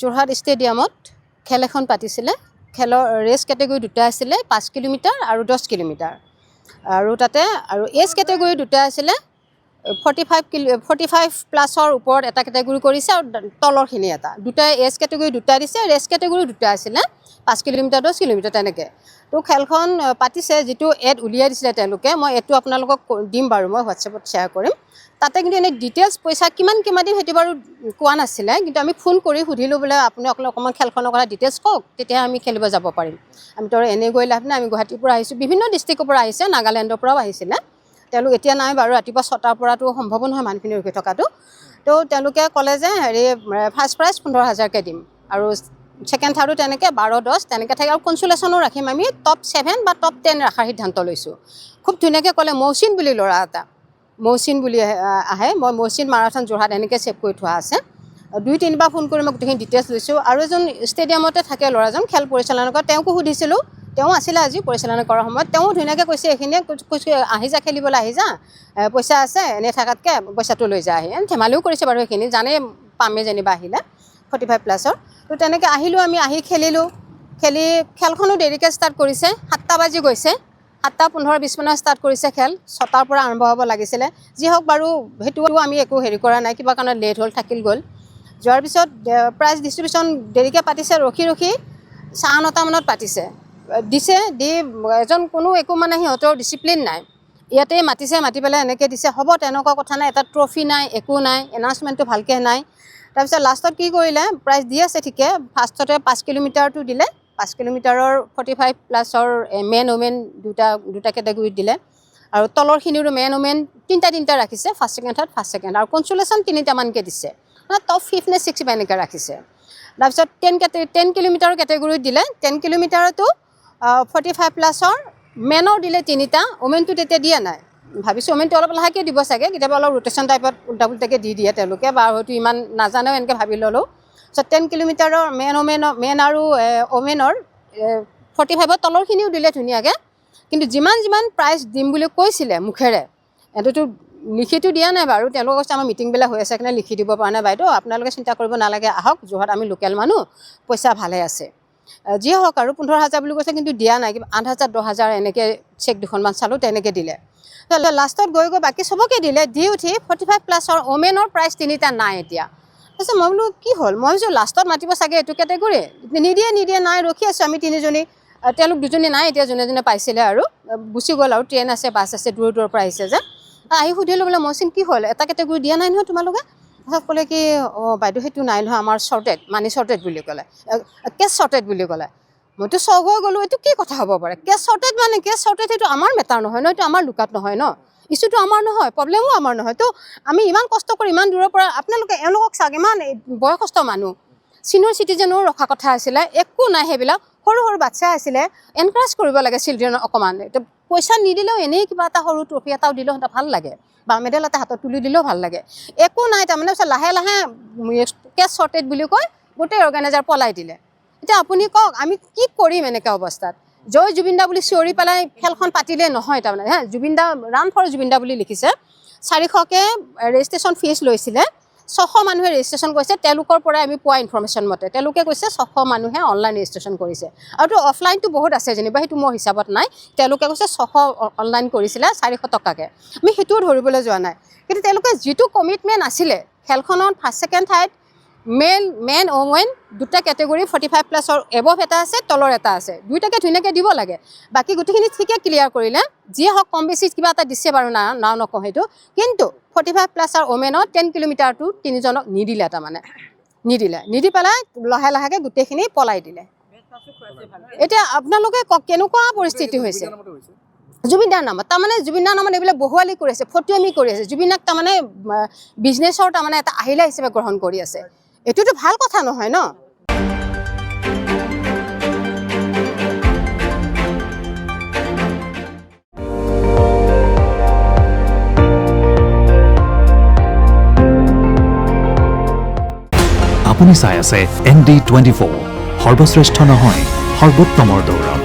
যোৰহাট ষ্টেডিয়ামত খেল এখন পাতিছিলে। খেলৰ ৰেচ কেটেগৰী দুটা আছিলে, 5 কিলোমিটাৰ আৰু 10 কিলোমিটাৰ। আৰু তাতে আৰু এজ কেটেগৰী দুটা আছিলে, 45 প্লাছৰ ওপৰত এটা কেটেগৰী কৰিছে আৰু তলৰখিনি এটা। দুটাই এজ কেটেগৰী দুটা দিছে, ৰেচ কেটেগৰী দুটা আছিলে, 5 কিলোমিটাৰ 10 কিলোমিটাৰ তেনেকৈ। তো খেলখন পাতিছে, যিটো এড উলিয়াই দিছিলে তেওঁলোকে, মই এডটো আপোনালোকক দিম বাৰু, মই হোৱাটছএপত শ্বেয়াৰ কৰিম। তাতে কিন্তু এনেই ডিটেইলছ পইচা কিমান দিম সেইটো বাৰু কোৱা নাছিলে, কিন্তু আমি ফোন কৰি সুধিলোঁ বোলে আপুনি অকণমান খেলখনৰ কথা ডিটেইলছ কওক, তেতিয়া আমি খেলিব যাব পাৰিম। আমি তো এনেই গৈ লাভ নাই, আমি গুৱাহাটীৰ পৰা আহিছোঁ, বিভিন্ন ডিষ্ট্ৰিক্টৰ পৰা আহিছে, নাগালেণ্ডৰ পৰাও আহিছিলে। তেওঁলোক এতিয়া নাই বাৰু, ৰাতিপুৱা 6টাৰ পৰাতো সম্ভৱ নহয় মানুহখিনি ৰখি থকাটো। তো তেওঁলোকে ক'লে যে ফাৰ্ষ্ট প্ৰাইজ 15,000কৈ দিম, আৰু ছেকেণ্ড থাৰ্ডো তেনেকৈ 12-10 তেনেকৈ থাকে, আৰু কনচুলেশ্যনো ৰাখিম। আমি টপ 7 বা টপ 10 ৰখাৰ সিদ্ধান্ত লৈছোঁ। খুব ধুনীয়াকৈ ক'লে। মৌচিন বুলি ল'ৰা এটা, মৌচিন বুলি আহে, মই মৌচিন মাৰাথন যোৰহাট এনেকৈ ছেভ কৰি থোৱা আছে। 2-3 বাৰ ফোন কৰি মই গোটেইখিনি ডিটেইলছ লৈছোঁ। আৰু এজন ষ্টেডিয়ামতে থাকে ল'ৰাজন, খেল পৰিচালনা কৰে, তেওঁকো সুধিছিলোঁ। তেওঁ আছিলে আজি পৰিচালনা কৰাৰ সময়ত, তেওঁ ধুনীয়াকৈ কৈছে এইখিনিয়ে, কৈছে আহি যা খেলিবলৈ, আহি যা, পইচা আছে, এনেই থকাতকৈ পইচাটো লৈ যা। আহি ধেমালিও কৰিছে বাৰু, সেইখিনি জানেই পামেই যেনিবা আহিলে 45 প্লাছৰ। তো তেনেকৈ আহিলোঁ, আমি আহি খেলিলোঁ। খেলখনো দেৰিকৈ ষ্টাৰ্ট কৰিছে, 7টা বাজি গৈছে, 7:15-20 মানত ষ্টাৰ্ট কৰিছে খেল। 6টাৰ পৰা আৰম্ভ হ'ব লাগিছিলে। যি হওক বাৰু, সেইটো আমি একো হেৰি কৰা নাই, কিবা কাৰণত লেট হ'ল, থাকিল গ'ল। যোৱাৰ পিছত প্ৰাইজ ডিষ্ট্ৰিবিউশ্যন দেৰিকৈ পাতিছে, ৰখি 9:30 মানত পাতিছে। দি এজন কোনো একো মানে সিহঁতৰ ডিচিপ্লিন নাই। ইয়াতে মাতি পেলাই এনেকৈ দিছে, হ'ব তেনেকুৱা কথা নাই, এটা ট্ৰফি নাই, একো নাই, এনাউন্সমেণ্টটো ভালকৈ নাই। তাৰপিছত লাষ্টত কি কৰিলে, প্ৰাইজ দি আছে ঠিকে। ফাৰ্ষ্টতে 5 কিলোমিটাৰটো দিলে, 5 কিলোমিটাৰৰ 45 প্লাছৰ মেন ওমেন দুটা কেটেগৰীত দিলে। আৰু তলৰখিনিৰো মেন ওমেন তিনিটা ৰাখিছে, first second third, first second. আৰু কনচুলেশ্যন 3টামানকৈ দিছে, মানে টপ 5 নে 6 এনেকৈ ৰাখিছে। তাৰপিছত 10 কিলোমিটাৰৰ কেটেগৰীত দিলে। 10 কিলোমিটাৰতো 45 প্লাছৰ মেনৰ দিলে 3টা, ওমেনটো তেতিয়া দিয়া নাই। ভাবিছোঁ ওমেনটো অলপ লাহেকৈ দিব চাগে, কেতিয়াবা অলপ ৰোটেশ্যন টাইপত উল্টা পুল্টাকৈ দি দিয়ে তেওঁলোকে, বা হয়তো ইমান নাজানেও এনেকৈ ভাবি ল'লোঁ। চ' 10 কিলোমিটাৰৰ মেন আৰু ওমেনৰ 45ৰ তলৰখিনিও দিলে ধুনীয়াকৈ। কিন্তু যিমান প্ৰাইজ দিম বুলি কৈছিলে মুখেৰে, এইটোতো লিখিতো দিয়া নাই বাৰু। তেওঁলোকে কৈছে আমাৰ মিটিংবিলাক হৈ আছে কাৰণে লিখি দিব পৰা নাই বাইদেউ, আপোনালোকে চিন্তা কৰিব নালাগে, আহক, যোৰহাট আমি লোকেল মানুহ, পইচা ভালে আছে। যি হওক আৰু 15,000 বুলি কৈছে, কিন্তু দিয়া নাই, কিবা 8,000 10,000 এনেকৈ চেক দুখনমান চালোঁ, তেনেকৈ দিলে। লাষ্টত গৈ বাকী চবকে দিলে। দি উঠি 45 প্লাছৰ ওমেনৰ প্ৰাইজ 3টা নাই এতিয়া। তাৰপিছত মই বোলো কি হ'ল, মই ভাবিছোঁ লাষ্টত মাতিব চাগে এইটো কেটেগৰী, নিদিয়ে নাই, ৰখি আছোঁ আমি 3জনী। তেওঁলোক 2জনী নাই এতিয়া, যোনে পাইছিলে আৰু গুচি গ'ল, আৰু ট্ৰেইন আছে, বাছ আছে, দূৰৰ পৰা আহিছে যে। আহি সুধিলোঁ বোলে মৌচিন কি হ'ল, এটা কেটেগৰী দিয়া নাই নহয় তোমালোকে? তাৰপিছত ক'লে কি, বাইদেউ সেইটো নাই নহয়, আমাৰ শ্বৰ্টেড, মানি শ্বৰ্টেড বুলি ক'লে, কেছ শ্বৰ্টেড বুলি ক'লে। মইতো চক হৈ গ'লোঁ, এইটো কি কথা হ'ব পাৰে? কেছ শ্বৰ্টেড মানে কেছ শ্বৰ্টেড, সেইটো আমাৰ মেটাৰ নহয় ন, এইটো আমাৰ লুকাত নহয় ন, ইছ্যুটো আমাৰ নহয়, প্ৰব্লেমো আমাৰ নহয়। তো আমি ইমান কষ্ট কৰি ইমান দূৰৰ পৰা, আপোনালোকে এওঁলোকক চাওক, ইমান বয়সস্থ মানুহ, চিনিয়ৰ চিটিজেনো ৰখা কথা আছিলে, একো নাই সেইবিলাক। সৰু বাচ্ছা আছিলে, এনকাৰেজ কৰিব লাগে চিলড্ৰেনক অকণমান। পইচা নিদিলেও এনেই কিবা এটা সৰু ট্ৰফি এটাও দিলেও সিহঁতে ভাল লাগে, বা মেডেল এটা হাতত তুলি দিলেও ভাল লাগে। একো নাই তাৰমানে। লাহে কেছ শ্বৰ্টেড বুলি কৈ গোটেই অৰ্গেনাইজাৰ পলাই দিলে। এতিয়া আপুনি কওক আমি কি কৰিম এনেকুৱা অৱস্থাত? জয় জুবিন দা বুলি চিঞৰি পেলাই খেলখন পাতিলে নহয় তাৰমানে। জুবিন দা, ৰান ফৰ জুবিন দা বুলি লিখিছে। 400কৈ ৰেজিষ্ট্ৰেশ্যন ফিজ লৈছিলে। 600 মানুহে ৰেজিষ্ট্ৰেশ্যন কৰিছে, তেওঁলোকৰ পৰাই আমি পোৱা ইনফৰ্মেশ্যন মতে। তেওঁলোকে কৈছে 600 মানুহে অনলাইন ৰেজিষ্ট্ৰেশ্যন কৰিছে, আৰু অফলাইনটো বহুত আছে যেনিবা, সেইটো মোৰ হিচাপত নাই। তেওঁলোকে কৈছে 600 অনলাইন কৰিছিলে 400 টকাকৈ। আমি সেইটোও ধৰিবলৈ যোৱা নাই, কিন্তু তেওঁলোকে যিটো কমিটমেণ্ট আছিলে খেলখনত, first second third, man women দুটা কেটেগৰী, 45 প্লাছৰ এবভ এটা আছে, তলৰ এটা আছে, দুইটাকে ধুনীয়াকৈ দিব লাগে। বাকী গোটেইখিনি ঠিকে ক্লিয়াৰ কৰিলে। যিয়ে হওক কম বেছি কিবা এটা দিছে বাৰু, নাও নকওঁ সেইটো। কিন্তু 45 প্লাছৰ ওমেনত 10 কিলোমিটাৰটো 3জনক নিদিলে, তাৰমানে নিদি পেলাই লাহেকৈ গোটেইখিনি পলাই দিলে। এতিয়া আপোনালোকে কওক কেনেকুৱা পৰিস্থিতি হৈছে জুবিন দাৰ নামত। তাৰমানে জুবিন দাৰ নামত এইবিলাক বহুৱালি কৰি আছে, ফটুৱামি কৰি আছে। জুবিনক তাৰমানে বিজনেছৰ তাৰমানে এটা আহিলা হিচাপে গ্ৰহণ কৰি আছে। এইটোতো ভাল কথা নহয় ন। আপুনি চাই আছে ND24, সৰ্বশ্ৰেষ্ঠ নহয়, সৰ্বোত্তমৰ দৌৰ।